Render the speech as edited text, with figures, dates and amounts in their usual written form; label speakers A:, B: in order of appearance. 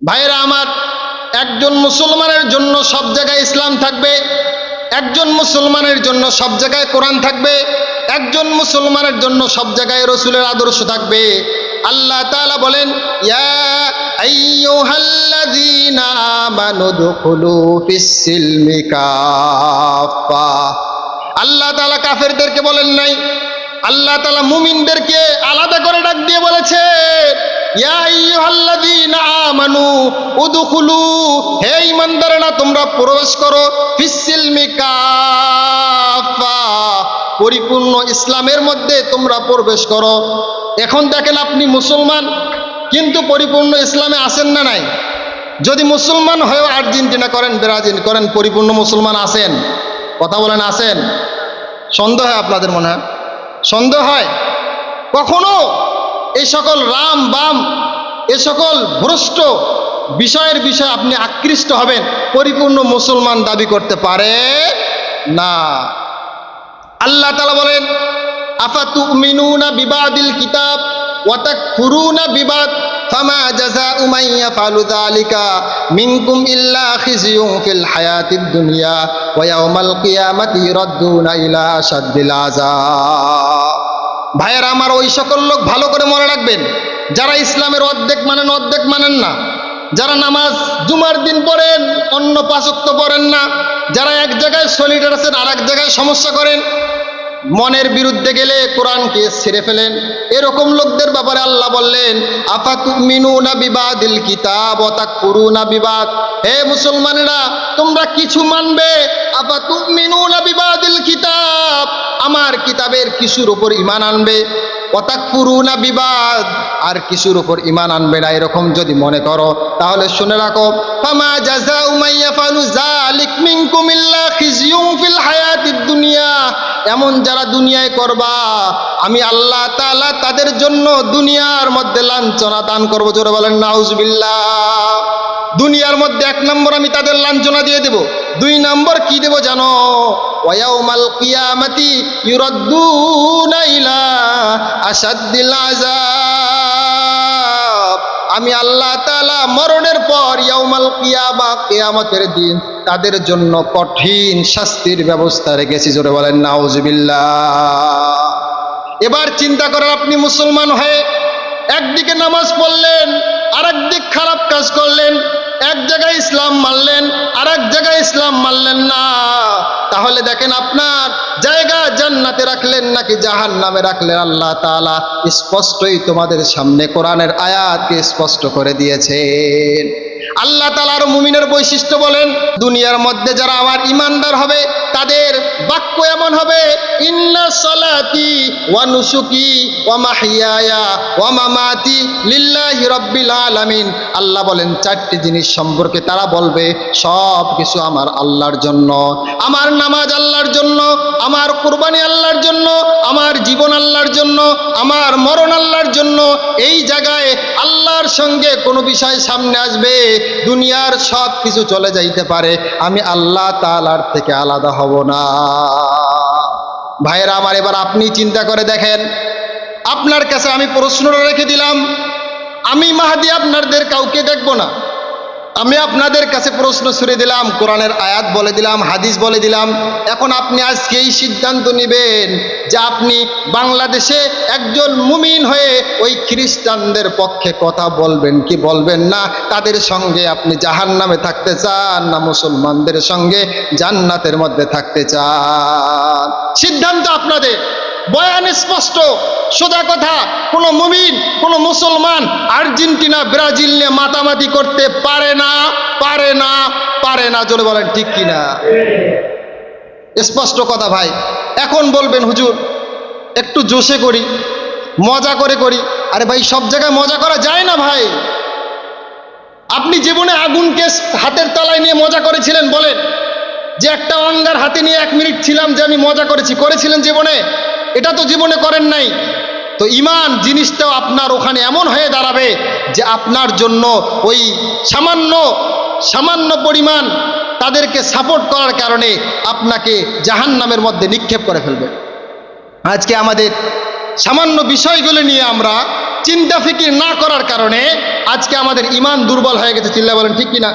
A: ভাইরা আমার, একজন মুসলমানের জন্য সব জায়গায় ইসলাম থাকবে, একজন মুসলমানের জন্য সব জায়গায় কোরআন থাকবে, একজন মুসলমানের জন্য সব জায়গায় রসুলের আদর্শ থাকবে। আল্লাহ তাআলা বলেন, ইয়া আইয়ুহাল্লাযীনা আমানু দুখুলু ফিস-সিলমি কাফা। আল্লাহ তাআলা কাফেরদেরকে বলেন নাই, আল্লাহ তাআলা মুমিনদেরকে আলাদা করে ডাক দিয়ে বলেছে, ইয়া আইয়ুহাল্লাযীনা আমানু উদখুলু, হে ঈমানদারেরা তোমরা প্রবেশ করো, ফিস-সিলমি কাফা, পরিপূর্ণ ইসলামের মধ্যে তোমরা প্রবেশ করো। এখন দেখেন আপনি মুসলমান কিন্তু পরিপূর্ণ ইসলামে আছেন না নাই? যদি মুসলমান হয়েও আর্জেন্টিনা করেন, ব্রাজিল করেন, পরিপূর্ণ মুসলমান আছেন? কথা বলেন, আছেন? সন্দেহ হয় আপনাদের মনে হয়? সন্দেহ হয়? কখনো এই সকল রাম বাম এ সকল ভ্রষ্ট বিষয়ের বিষয়ে আপনি আকৃষ্ট হবেন, পরিপূর্ণ মুসলমান দাবি করতে পারে না। আল্লাহ তাআলা বলেন, আফাতুমিনুনা বিবাদিল কিতাব ওয়া তাকফুরুনা বিবাদ ফামা জাযাউ মান ইয়াফআলু যালিকা মিনকুম ইল্লা খিজিয়ুন ফিল হায়াতিদ দুনিয়া ওয়া ইয়াউমাল কিয়ামাতি ইরাদ্দুনা ইলা আশাদ্দিল আযাব। ভাইয়েরা আমার, ওই সকল লোক ভালো করে মনে রাখবেন যারা ইসলামের অর্ধেক মানেন, অর্ধেক মানেন না, যারা নামাজ জুমার দিন পড়েন, অন্য 5 ওয়াক্ত পড়েন না, যারা এক জায়গায় সলিডার আছেন আর এক জায়গায় সমস্যা করেন, মনের বিরুদ্ধে গেলে কোরআনকে ছেড়ে ফেলেন, এরকম লোকদের ব্যাপারে আল্লাহ বললেন, আফাতুমিনুনা বিবাদিল কিতাব ওয়া তাকফুরুনা বিবাদ। হে মুসলমানেরা, তোমরা কিছু মানবে, আফাতুমিনুনা বিবাদিল কিতাব, আমার কিতাবের কিছুর উপর ঈমান আনবে, ওয়া তাকফুরুনা বিবাদ, আর কিছুর উপর ঈমান আনবে না, এরকম যদি মনে করো তাহলে শুনে রাখো, ফামা জাযাউ মান ইয়াফআলু যালিক মিনকুম ইল্লা খিজিয়ুন ফিল হায়াতিদ দুনিয়া, এমন যারা দুনিয়ায় করবা আমি আল্লাহ তাআলা তাদের জন্য দুনিয়ার মধ্যে লাঞ্ছনা দান করবো। জোরে বলেন নাউজুবিল্লাহ। দুনিয়ার মধ্যে 1 নম্বর আমি তাদের লাঞ্ছনা দিয়ে দেব, 2 নম্বর কি দেব জানো? ওয়া ইয়াউমাল কিয়ামাতি ইউরাদ্দুনা ইলা আশাদ্দিল আযাব, আমি আল্লাহ তাআলা মরণের পর ইয়াউমাল কিয়ামা, কিয়ামতের দিন তাদের জন্য কঠিন শাস্তির ব্যবস্থা রেখেছি। জোরে বলেন নাউজুবিল্লাহ। এবার চিন্তা করেন, আপনি মুসলমান হয়ে একদিকে নামাজ পড়লেন, আরেক দিক খারাপ কাজ করলেন, এক জায়গায় ইসলাম মানলেন, আর এক জায়গায় ইসলাম মানলেন না, তাহলে দেখেন আপনার জায়গা জান্নাতে রাখলেন নাকি জাহান্নামে রাখলেন? আল্লাহ তাআলা স্পষ্টই তোমাদের সামনে কোরআনের আয়াতকে স্পষ্ট করে দিয়েছেন। আল্লাহ তাআলা আর মুমিনের বৈশিষ্ট্য বলেন, দুনিয়ার মধ্যে যারা আমার ঈমানদার হবে তাদের বাক্য এমন হবে, ইন্না সলাতি ওয়া নুসুকি ওয়া মাহইয়ায়া ওয়া মামাতি লিল্লাহি রাব্বিল আলামিন। আল্লাহ বলেন 4টি জিনিস সম্পর্কে তারা বলবে, সব কিছু আমার আল্লাহর জন্য, আমার নামাজ আল্লাহর জন্য, আমার কুরবানি আল্লাহর জন্য, আমার জীবন আল্লাহর জন্য, আমার মরণ আল্লাহর জন্য। এই জায়গায় আল্লাহর সঙ্গে কোনো বিষয় সামনে আসবে, দুনিয়ার সব কিছু চলে যাইতে পারে, আমি আল্লাহ তাআলার থেকে আলাদা হব না। ভাইয়েরা আমার, এবার আপনি চিন্তা করে দেখেন, আপনার কাছে আমি প্রশ্নটা রেখে দিলাম, আমি মাহদি আপনাদের কাউকে দেখব না, আমি আপনাদের কাছে প্রশ্ন ছুড়ে দিলাম, কোরআনের আয়াত বলে দিলাম, হাদিস বলে দিলাম। এখন আপনি আজকেই সিদ্ধান্ত নেবেন যে আপনি বাংলাদেশে একজন মুমিন হয়ে ওই খ্রিস্টানদের পক্ষে কথা বলবেন কি বলবেন না, তাদের সঙ্গে আপনি জাহান্নামে থাকতে চান না মুসলমানদের সঙ্গে জান্নাতের মধ্যে থাকতে চান? সিদ্ধান্ত আপনাদের। বয়ান স্পষ্ট, সোজা কথা। কোনো মুমিন, কোনো মুসলমান আর্জেন্টিনা ব্রাজিল নিয়ে মাতামাতি করতে পারে না, পারে না, পারে না। জোরে বলেন ঠিক কিনা? স্পষ্ট কথা ভাই। এখন বলবেন হুজুর একটু জোশে করি, মজা করে করি। আরে ভাই, সব জায়গায় মজা করা যায় না ভাই। আপনি জীবনে আগুনকে হাতের তলায় নিয়ে মজা করেছিলেন? বলেন যে একটা অঙ্গার হাতে নিয়ে 1 মিনিট ছিলাম যে আমি মজা করেছি, করেছিলেন জীবনে? এটা তো জীবনে করেন নাই। তো ঈমান জিনিসটাও আপনার ওখানে এমন হয়ে দাঁড়াবে যে আপনার জন্য ওই সামান্য পরিমাণ তাদেরকে সাপোর্ট করার কারণে আপনাকে জাহান্নামের মধ্যে নিক্ষেপ করে ফেলবে। আজকে আমাদের সামান্য বিষয়গুলো নিয়ে আমরা চিন্তা ফিকির না করার কারণে আজকে আমাদের ঈমান দুর্বল হয়ে গেছে। চিল্লা বলেন ঠিক কিনা?